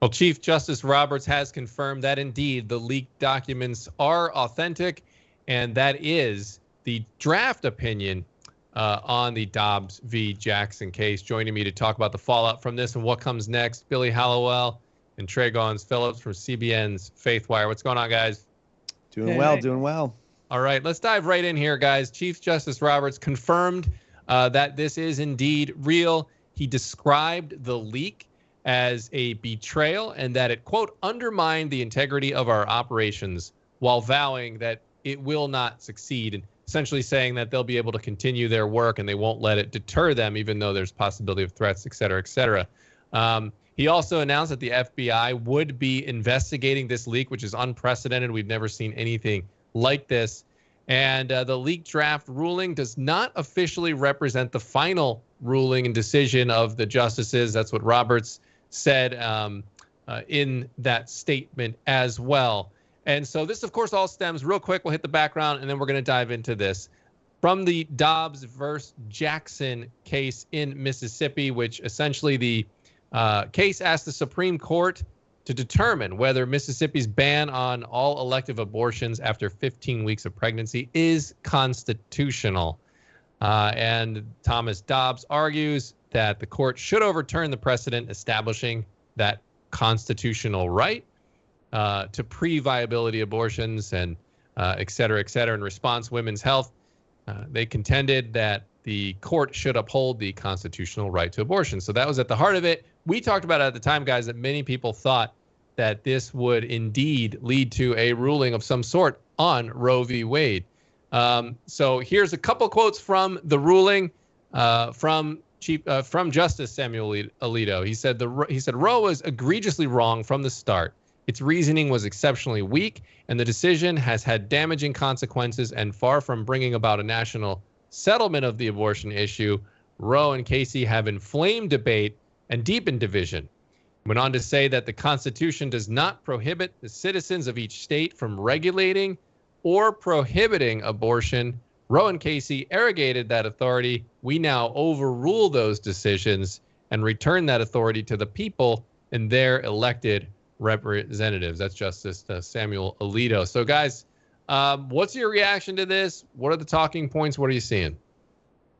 Well, Chief Justice Roberts has confirmed that indeed the leaked documents are authentic, and that is the draft opinion on the Dobbs v. Jackson case. Joining me to talk about the fallout from this and what comes next, Billy Hallowell and Trey Goins-Phillips from CBN's Faithwire. What's going on, guys? Doing well, doing well. All right, let's dive right in here, guys. Chief Justice Roberts confirmed that this is indeed real. He described the leak as a betrayal and that it, quote, undermined the integrity of our operations while vowing that it will not succeed, and essentially saying that they'll be able to continue their work and they won't let it deter them, even though there's possibility of threats, et cetera, et cetera. He also announced that the FBI would be investigating this leak, which is unprecedented. We've never seen anything like this. And the leaked draft ruling does not officially represent the final ruling and decision of the justices. That's what Roberts said in that statement as well. And so this, of course, all stems real quick. We'll hit the background, and then we're going to dive into this. From the Dobbs versus Jackson case in Mississippi, which essentially the case asked the Supreme Court to determine whether Mississippi's ban on all elective abortions after 15 weeks of pregnancy is constitutional. And Thomas Dobbs argues that the court should overturn the precedent establishing that constitutional right to pre-viability abortions and et cetera, in response women's health. They contended that the court should uphold the constitutional right to abortion. So that was at the heart of it. We talked about it at the time, guys, that many people thought that this would indeed lead to a ruling of some sort on Roe v. Wade. So here's a couple quotes from the ruling from Justice Samuel Alito. He said Roe was egregiously wrong from the start. Its reasoning was exceptionally weak, and the decision has had damaging consequences. And far from bringing about a national settlement of the abortion issue, Roe and Casey have inflamed debate and deepened division. Went on to say that the Constitution does not prohibit the citizens of each state from regulating or prohibiting abortion. Roe and Casey arrogated that authority. We now overrule those decisions and return that authority to the people and their elected representatives. That's Justice Samuel Alito. So, guys, what's your reaction to this? What are the talking points? What are you seeing?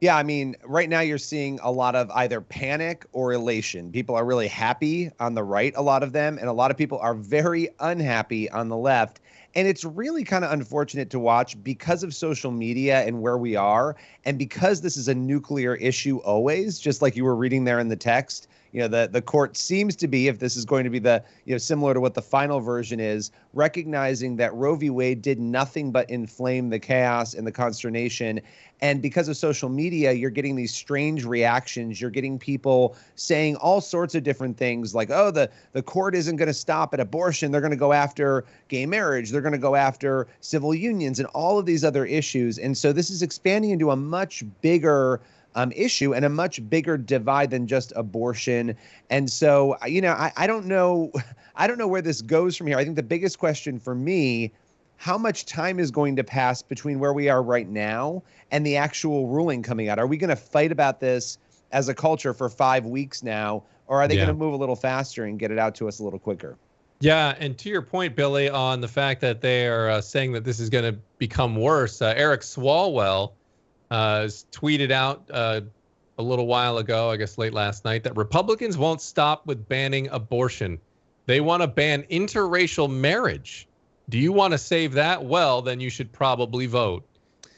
Yeah, I mean, right now you're seeing a lot of either panic or elation. People are really happy on the right, a lot of them, and a lot of people are very unhappy on the left. And it's really kind of unfortunate to watch because of social media and where we are, and because this is a nuclear issue always, just like you were reading there in the text. You know, the court seems to be, if this is going to be the, similar to what the final version is, recognizing that Roe v. Wade did nothing but inflame the chaos and the consternation. And because of social media, you're getting these strange reactions. You're getting people saying all sorts of different things like, oh, the court isn't going to stop at abortion. They're going to go after gay marriage. They're going to go after civil unions and all of these other issues. And so this is expanding into a much bigger issue and a much bigger divide than just abortion. And so, I don't know where this goes from here. I think the biggest question for me, how much time is going to pass between where we are right now and the actual ruling coming out? Are we going to fight about this as a culture for 5 weeks now, or are they going to move a little faster and get it out to us a little quicker? Yeah, and to your point, Billy, on the fact that they are saying that this is going to become worse, Eric Swalwell tweeted out a little while ago, I guess late last night, that Republicans won't stop with banning abortion. They want to ban interracial marriage. Do you want to save that? Well, then you should probably vote.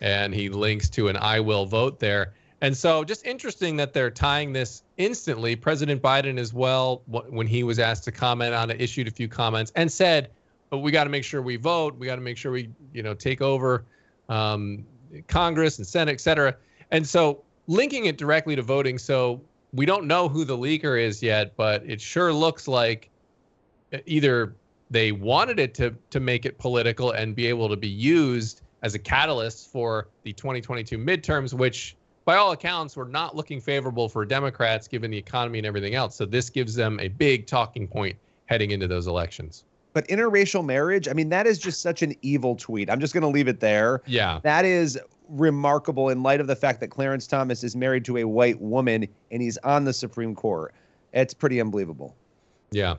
And he links to an I will vote there. And so just interesting that they're tying this instantly. President Biden as well, when he was asked to comment on it, issued a few comments and said, but we got to make sure we vote. We got to make sure we, take over Congress and Senate, et cetera. And so linking it directly to voting. So we don't know who the leaker is yet, but it sure looks like either they wanted it to make it political and be able to be used as a catalyst for the 2022 midterms, which by all accounts were not looking favorable for Democrats given the economy and everything else. So this gives them a big talking point heading into those elections. But interracial marriage, I mean, that is just such an evil tweet. I'm just going to leave it there. Yeah. That is remarkable in light of the fact that Clarence Thomas is married to a white woman and he's on the Supreme Court. It's pretty unbelievable. Yeah.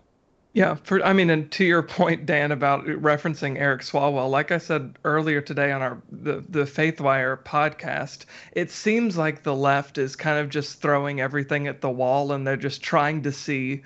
Yeah, and to your point, Dan, about referencing Eric Swalwell, like I said earlier today on the Faithwire podcast, it seems like the left is kind of just throwing everything at the wall, and they're just trying to see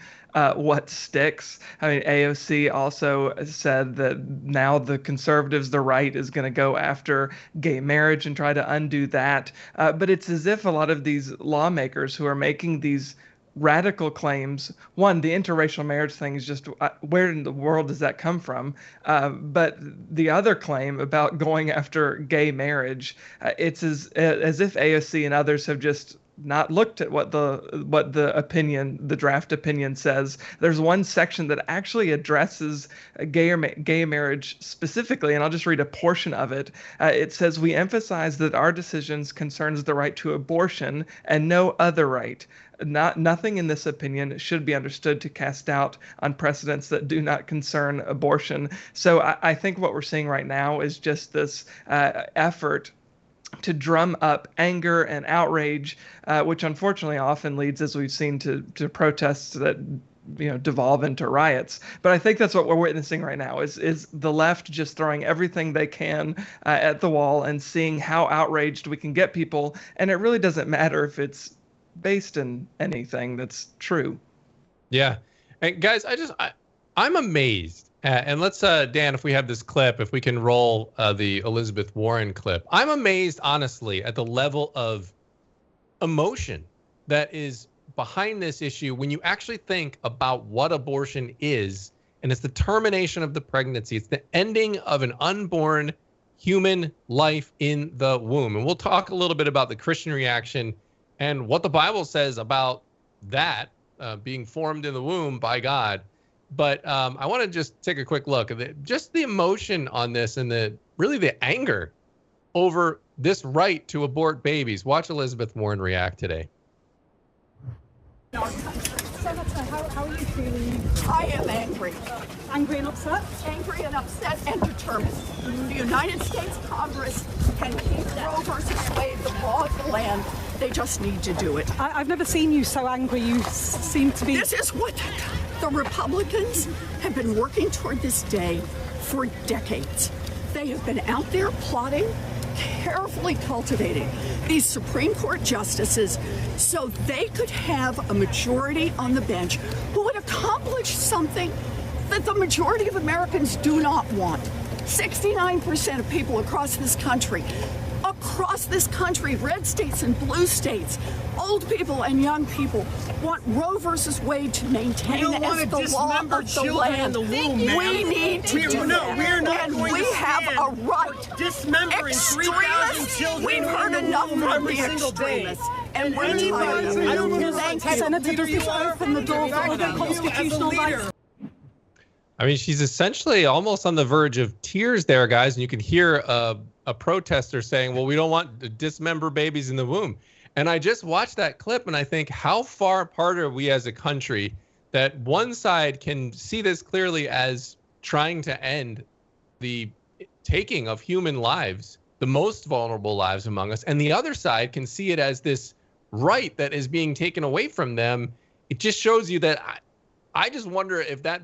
what sticks. I mean, AOC also said that now the conservatives, the right, is going to go after gay marriage and try to undo that. But it's as if a lot of these lawmakers who are making these radical claims. One, the interracial marriage thing is just where in the world does that come from? But the other claim about going after gay marriage, it's as if AOC and others have just not looked at what the draft opinion says. There's one section that actually addresses gay marriage specifically, and I'll just read a portion of it. It says, "We emphasize that our decisions concerns the right to abortion and no other right. Nothing in this opinion should be understood to cast doubt on precedents that do not concern abortion." So I think what we're seeing right now is just this effort to drum up anger and outrage, which unfortunately often leads, as we've seen, to protests that devolve into riots. But I think that's what we're witnessing right now is the left just throwing everything they can at the wall and seeing how outraged we can get people. And it really doesn't matter if it's based in anything that's true. Yeah. And guys, I'm amazed. And let's, Dan, if we have this clip, if we can roll the Elizabeth Warren clip. I'm amazed, honestly, at the level of emotion that is behind this issue when you actually think about what abortion is. And it's the termination of the pregnancy. It's the ending of an unborn human life in the womb. And we'll talk a little bit about the Christian reaction and what the Bible says about that being formed in the womb by God. But I want to just take a quick look at just the emotion on this and the anger over this right to abort babies. Watch Elizabeth Warren react today. Senator, how are you feeling? I am angry. Angry and upset? Angry and upset and determined. The United States Congress can keep Roe versus Wade the law of the land. They just need to do it. I've never seen you so angry. You seem to be... This is what the Republicans have been working toward this day for decades. They have been out there plotting, carefully cultivating these Supreme Court justices so they could have a majority on the bench who would accomplish something that the majority of Americans do not want. 69% of people across this country, red states and blue states, old people and young people, want Roe versus Wade to maintain as the law of the land. We need to do that. And we have a right. Dismembering 3,000 children. We've heard enough from the extremists. And we're tired. Senator, does this open the door for other constitutional rights? I mean, she's essentially almost on the verge of tears there, guys. And you can hear a protester saying, well, we don't want to dismember babies in the womb. And I just watched that clip and I think, how far apart are we as a country that one side can see this clearly as trying to end the taking of human lives, the most vulnerable lives among us, and the other side can see it as this right that is being taken away from them. It just shows you that I just wonder if that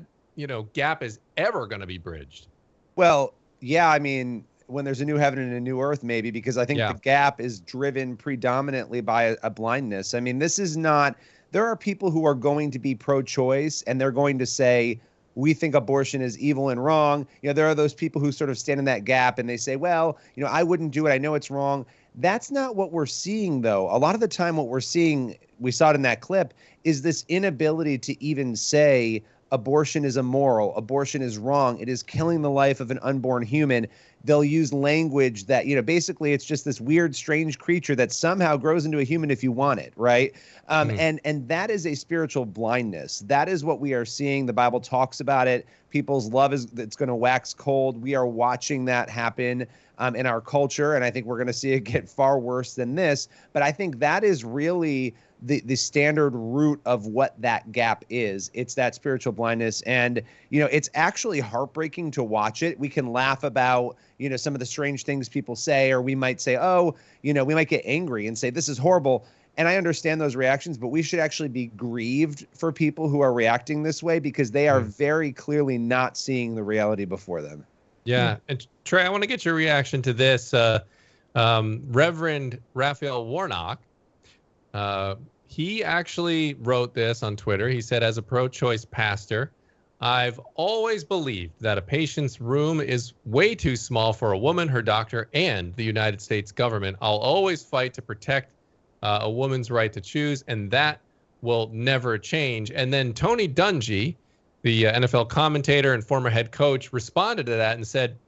gap is ever going to be bridged. Well, yeah, I mean, when there's a new heaven and a new earth, maybe, because I think the gap is driven predominantly by a blindness. I mean, this is not, there are people who are going to be pro-choice and they're going to say, we think abortion is evil and wrong. There are those people who sort of stand in that gap and they say, well, I wouldn't do it. I know it's wrong. That's not what we're seeing, though. A lot of the time what we're seeing, we saw it in that clip, is this inability to even say abortion is immoral, abortion is wrong, it is killing the life of an unborn human. They'll use language that, basically it's just this weird, strange creature that somehow grows into a human if you want it, right? And that is a spiritual blindness. That is what we are seeing. The Bible talks about it. People's love it's going to wax cold. We are watching that happen in our culture, and I think we're going to see it get far worse than this. But I think that is really the standard root of what that gap is. It's that spiritual blindness. And, it's actually heartbreaking to watch it. We can laugh about, some of the strange things people say, or we might say, we might get angry and say, this is horrible. And I understand those reactions, but we should actually be grieved for people who are reacting this way because they are very clearly not seeing the reality before them. Yeah. And Trey, I want to get your reaction to this. Reverend Raphael Warnock, he actually wrote this on Twitter. He said, as a pro-choice pastor, I've always believed that a patient's room is way too small for a woman, her doctor, and the United States government. I'll always fight to protect a woman's right to choose, and that will never change. And then Tony Dungy, the NFL commentator and former head coach, responded to that and said,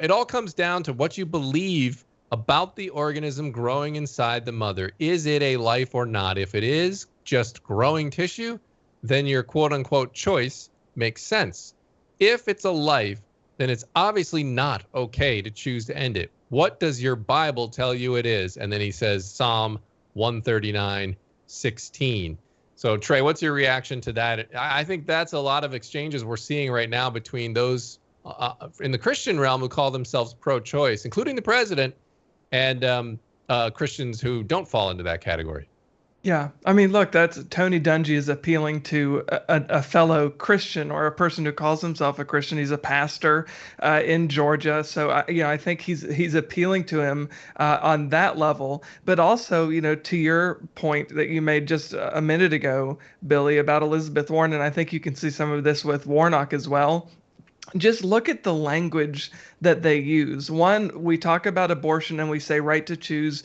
it all comes down to what you believe about the organism growing inside the mother. Is it a life or not? If it is just growing tissue, then your quote-unquote choice makes sense. If it's a life, then it's obviously not okay to choose to end it. What does your Bible tell you it is? And then he says Psalm 139:16. So Trey, what's your reaction to that? I think that's a lot of exchanges we're seeing right now between those in the Christian realm who call themselves pro-choice, including the president, and Christians who don't fall into that category. Yeah, I mean, look, that's Tony Dungy is appealing to a fellow Christian or a person who calls himself a Christian. He's a pastor in Georgia, so I think he's appealing to him on that level. But also, to your point that you made just a minute ago, Billy, about Elizabeth Warren, and I think you can see some of this with Warnock as well. Just look at the language that they use. One, we talk about abortion and we say right to choose.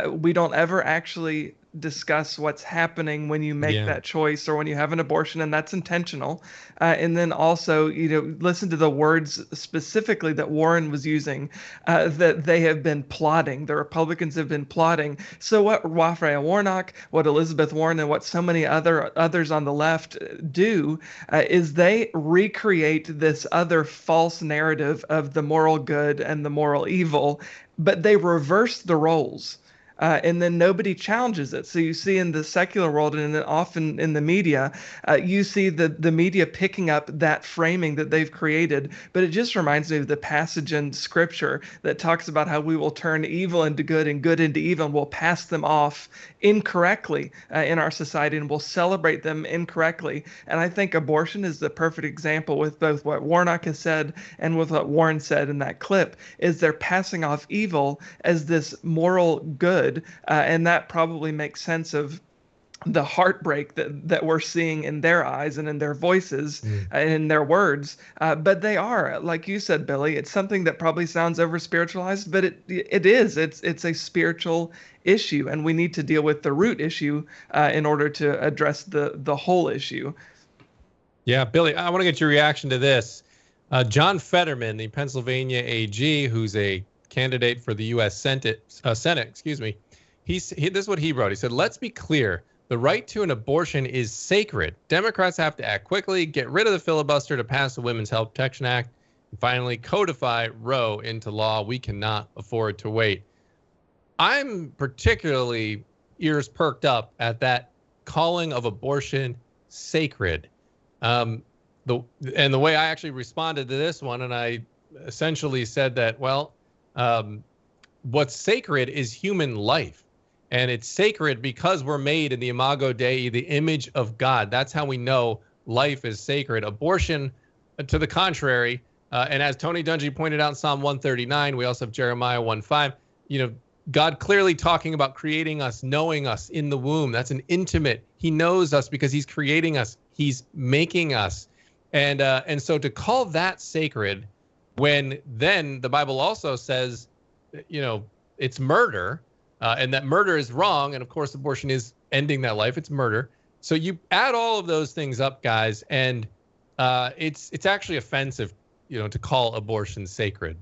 We don't ever actually discuss what's happening when you make that choice or when you have an abortion, and that's intentional. And then also, listen to the words specifically that Warren was using, that they have been plotting. The Republicans have been plotting. So what Raphael Warnock, what Elizabeth Warren, and what so many others on the left do is they recreate this other false narrative of the moral good and the moral evil, but they reverse the roles. And then nobody challenges it. So you see in the secular world and then often in the media, you see the media picking up that framing that they've created. But it just reminds me of the passage in Scripture that talks about how we will turn evil into good and good into evil, and we'll pass them off incorrectly in our society, and we'll celebrate them incorrectly. And I think abortion is the perfect example with both what Warnock has said and with what Warren said in that clip, is they're passing off evil as this moral good. And that probably makes sense of the heartbreak that we're seeing in their eyes and in their voices and in their words. But they are, like you said, Billy, it's something that probably sounds over spiritualized, but it is. It's a spiritual issue, and we need to deal with the root issue in order to address the whole issue. Yeah, Billy, I want to get your reaction to this. John Fetterman, the Pennsylvania AG, who's a candidate for the U.S. Senate, excuse me. This is what he wrote. He said, let's be clear. The right to an abortion is sacred. Democrats have to act quickly, get rid of the filibuster to pass the Women's Health Protection Act, and finally codify Roe into law. We cannot afford to wait. I'm particularly ears perked up at that calling of abortion sacred. The way I actually responded to this one, and I essentially said that, well, what's sacred is human life. And it's sacred because we're made in the imago Dei, the image of God. That's how we know life is sacred. Abortion, to the contrary, and as Tony Dungy pointed out in Psalm 139, we also have Jeremiah 1:5, God clearly talking about creating us, knowing us in the womb. That's an intimate. He knows us because he's creating us. He's making us. And so to call that sacred, when then the Bible also says, it's murder, and that murder is wrong. And of course, abortion is ending that life. It's murder. So you add all of those things up, guys, and it's actually offensive, to call abortion sacred.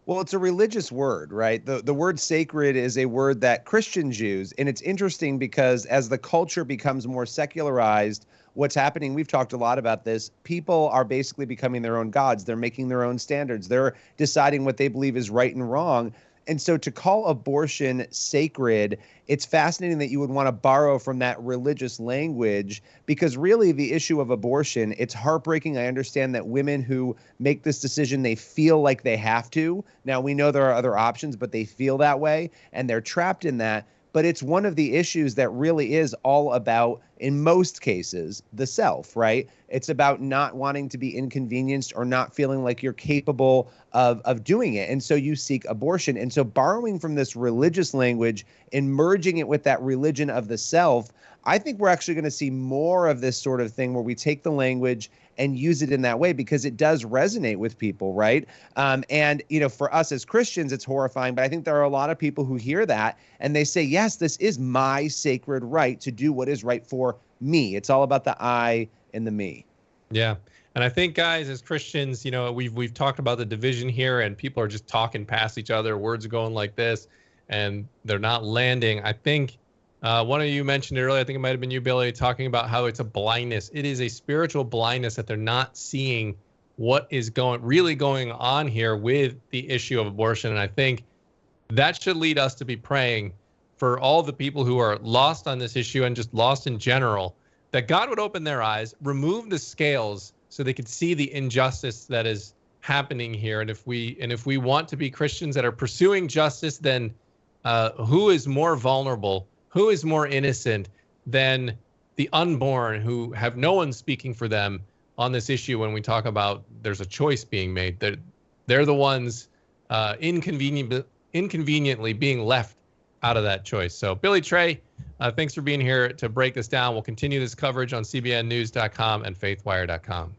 Well, it's a religious word, right? The word sacred is a word that Christians use. And it's interesting because as the culture becomes more secularized, what's happening, we've talked a lot about this, people are basically becoming their own gods. They're making their own standards. They're deciding what they believe is right and wrong. And so to call abortion sacred, it's fascinating that you would want to borrow from that religious language, because really the issue of abortion, it's heartbreaking. I understand that women who make this decision, they feel like they have to. Now, we know there are other options, but they feel that way and they're trapped in that. but it's one of the issues that really is all about, in most cases, the self, right? It's about not wanting to be inconvenienced or not feeling like you're capable of doing it. And so you seek abortion. And so borrowing from this religious language and merging it with that religion of the self, I think we're actually going to see more of this sort of thing where we take the language and use it in that way because it does resonate with people, right? And, you know, for us as Christians, it's horrifying, but I think there are a lot of people who hear that and they say, yes, this is my sacred right to do what is right for me. It's all about the I and the me. Yeah. And I think, guys, as Christians, you know, we've talked about the division here and people are just talking past each other. Words are going like this and they're not landing. I think one of you mentioned it earlier, I think it might have been you, Billy, talking about how it's a blindness. It is a spiritual blindness that they're not seeing what is really going on here with the issue of abortion. And I think that should lead us to be praying for all the people who are lost on this issue and just lost in general, that God would open their eyes, remove the scales so they could see the injustice that is happening here. And if we want to be Christians that are pursuing justice, then who is more vulnerable? Who is more innocent than the unborn who have no one speaking for them on this issue when we talk about there's a choice being made? They're the ones inconveniently being left out of that choice. So, Billy, Trey, thanks for being here to break this down. We'll continue this coverage on CBNnews.com and faithwire.com.